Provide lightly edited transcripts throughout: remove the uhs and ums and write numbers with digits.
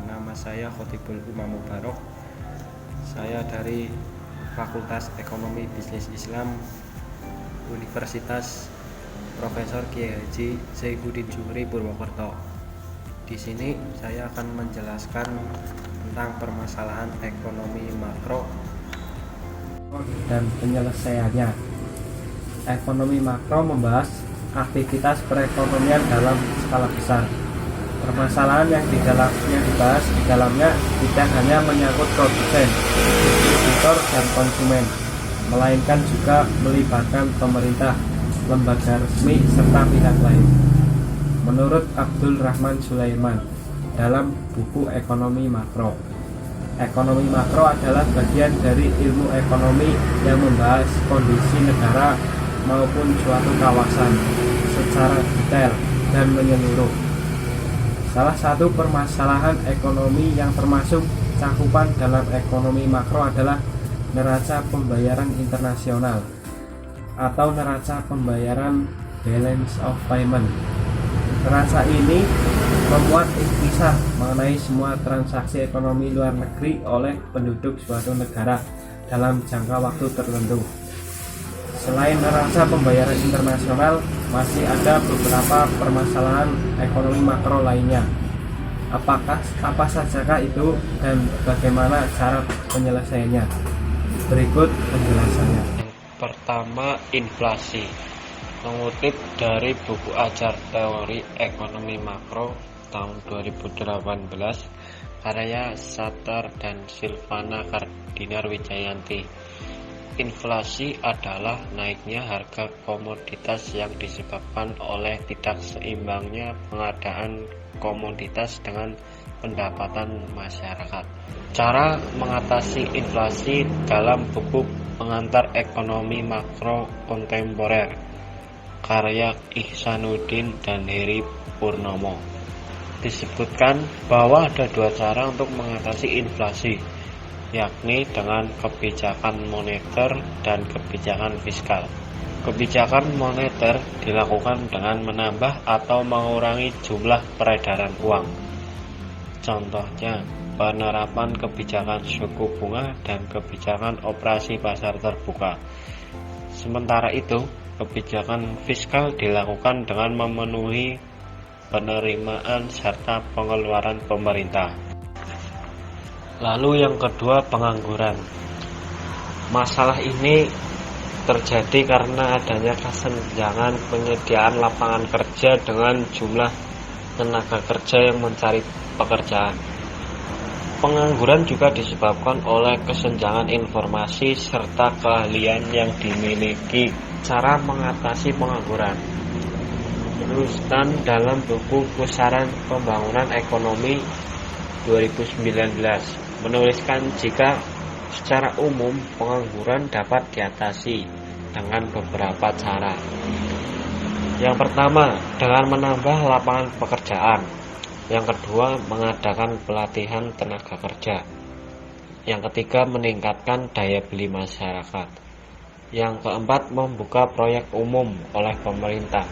Nama saya Khotibul Umam Mubarok. Saya dari Fakultas Ekonomi Bisnis Islam Universitas Profesor Kiai Haji Saifuddin Zuhri Purwokerto. Di sini saya akan menjelaskan tentang permasalahan ekonomi makro dan penyelesaiannya. Ekonomi makro membahas aktivitas perekonomian dalam skala besar. Permasalahan yang dibahas di dalamnya tidak hanya menyangkut produsen, distributor, dan konsumen, melainkan juga melibatkan pemerintah, lembaga resmi, serta pihak lain. Menurut Abdul Rahman Sulaiman dalam buku Ekonomi Makro, ekonomi makro adalah bagian dari ilmu ekonomi yang membahas kondisi negara maupun suatu kawasan secara detail dan menyeluruh. Salah satu permasalahan ekonomi yang termasuk cakupan dalam ekonomi makro adalah neraca pembayaran internasional atau neraca pembayaran balance of payment. Neraca ini memuat intisar mengenai semua transaksi ekonomi luar negeri oleh penduduk suatu negara dalam jangka waktu tertentu. Selain neraca pembayaran internasional, masih ada beberapa permasalahan ekonomi makro lainnya. Apa sajakah itu dan bagaimana cara penyelesaiannya? Berikut penjelasannya. Pertama, inflasi. Mengutip dari buku ajar teori ekonomi makro tahun 2018 karya Satar dan Silvana Kardinar Wijayanti. Inflasi adalah naiknya harga komoditas yang disebabkan oleh tidak seimbangnya pengadaan komoditas dengan pendapatan masyarakat. Cara mengatasi inflasi dalam buku Pengantar Ekonomi Makro Kontemporer karya Ihsanuddin dan Heri Purnomo disebutkan bahwa ada dua cara untuk mengatasi inflasi, yakni dengan kebijakan moneter dan kebijakan fiskal. Kebijakan moneter dilakukan dengan menambah atau mengurangi jumlah peredaran uang. Contohnya, penerapan kebijakan suku bunga dan kebijakan operasi pasar terbuka. Sementara itu, kebijakan fiskal dilakukan dengan memenuhi penerimaan serta pengeluaran pemerintah. Lalu yang kedua, pengangguran. Masalah ini terjadi karena adanya kesenjangan penyediaan lapangan kerja dengan jumlah tenaga kerja yang mencari pekerjaan. Pengangguran juga disebabkan oleh kesenjangan informasi serta keahlian yang dimiliki. Cara mengatasi pengangguran diteruskan dalam buku Pusaran Pembangunan Ekonomi 2019 menuliskan jika secara umum pengangguran dapat diatasi dengan beberapa cara. Yang pertama, dengan menambah lapangan pekerjaan. Yang kedua, mengadakan pelatihan tenaga kerja. Yang ketiga, meningkatkan daya beli masyarakat. Yang keempat, membuka proyek umum oleh pemerintah.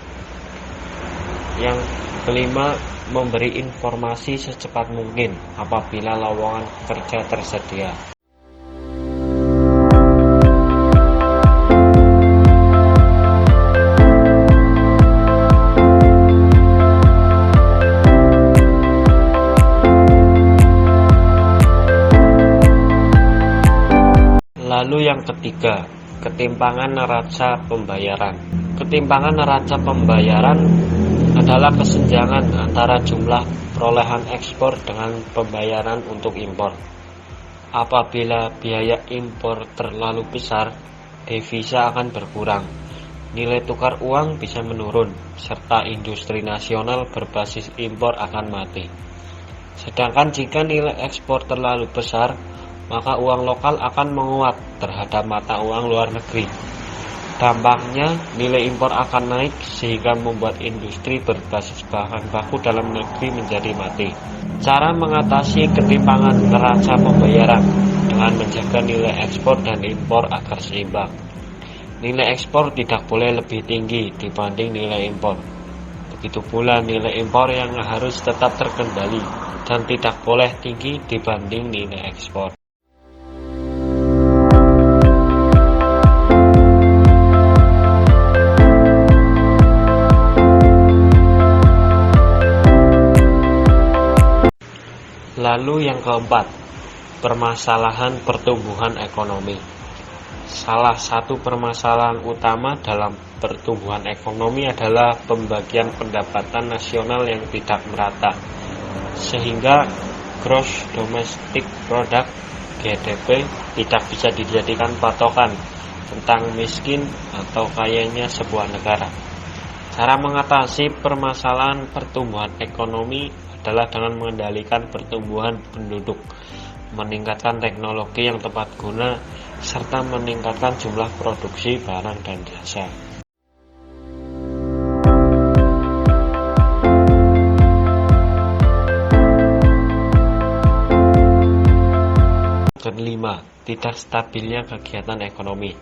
Yang kelima, memberi informasi secepat mungkin apabila lowongan kerja tersedia. Lalu yang ketiga, ketimpangan neraca pembayaran. Ketimpangan neraca pembayaran adalah kesenjangan antara jumlah perolehan ekspor dengan pembayaran untuk impor. Apabila biaya impor terlalu besar, devisa akan berkurang, nilai tukar uang bisa menurun, serta industri nasional berbasis impor akan mati. Sedangkan jika nilai ekspor terlalu besar, maka uang lokal akan menguat terhadap mata uang luar negeri. Dampaknya, nilai impor akan naik sehingga membuat industri berbasis bahan baku dalam negeri menjadi mati. Cara mengatasi ketimpangan neraca pembayaran dengan menjaga nilai ekspor dan impor agar seimbang. Nilai ekspor tidak boleh lebih tinggi dibanding nilai impor. Begitu pula nilai impor yang harus tetap terkendali dan tidak boleh tinggi dibanding nilai ekspor. Lalu yang keempat, permasalahan pertumbuhan ekonomi. Salah satu permasalahan utama dalam pertumbuhan ekonomi adalah pembagian pendapatan nasional yang tidak merata, sehingga gross domestic product (GDP) tidak bisa dijadikan patokan tentang miskin atau kayanya sebuah negara. Cara mengatasi permasalahan pertumbuhan ekonomi adalah dengan mengendalikan pertumbuhan penduduk, meningkatkan teknologi yang tepat guna, serta meningkatkan jumlah produksi barang dan jasa. Kelima, tidak stabilnya kegiatan ekonomi.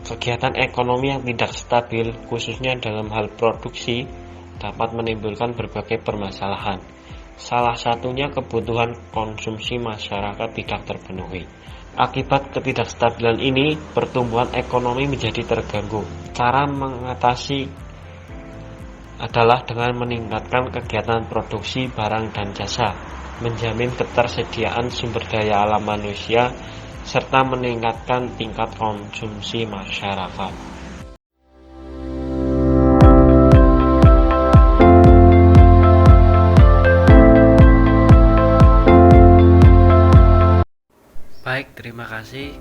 Kegiatan ekonomi yang tidak stabil, khususnya dalam hal produksi, dapat menimbulkan berbagai permasalahan. Salah satunya kebutuhan konsumsi masyarakat tidak terpenuhi. Akibat ketidakstabilan ini, pertumbuhan ekonomi menjadi terganggu. Cara mengatasi adalah dengan meningkatkan kegiatan produksi barang dan jasa, menjamin ketersediaan sumber daya alam manusia, serta meningkatkan tingkat konsumsi masyarakat. Baik, terima kasih.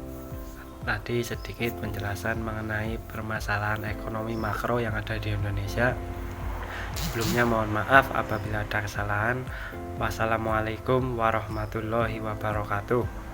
Tadi sedikit penjelasan mengenai permasalahan ekonomi makro yang ada di Indonesia. Sebelumnya mohon maaf apabila ada kesalahan. Wassalamualaikum warahmatullahi wabarakatuh.